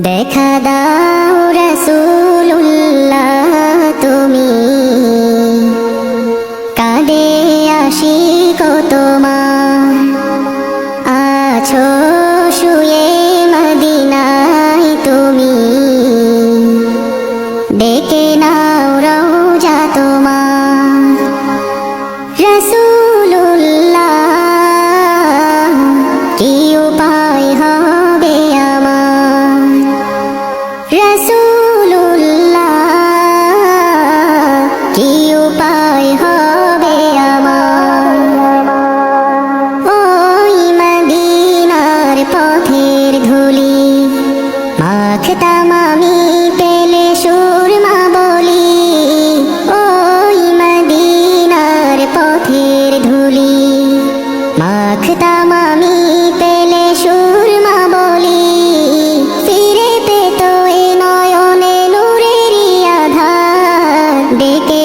দেখা দাও রাসূলুল্লাহ তুমি, কাঁদে আশিক তোমার, আছো শুয়ে মদিনায় তুমি, ডেকে নাও রওজা তোমার। রাসূলুল্লাহ কি উপায় হবে আমার, রাসূলুল্লাহ কি উপায় হবে আমার। ওই মদিনার পথের ধুলি মাখতাম আমি পেলে সুরমা বলি, ওই মদিনার পথের ধুলি মাখতাম আমি পেলে সুরমা বলি, ফিরে পেত এ নয়নে নূরেরই আধার, ডেকে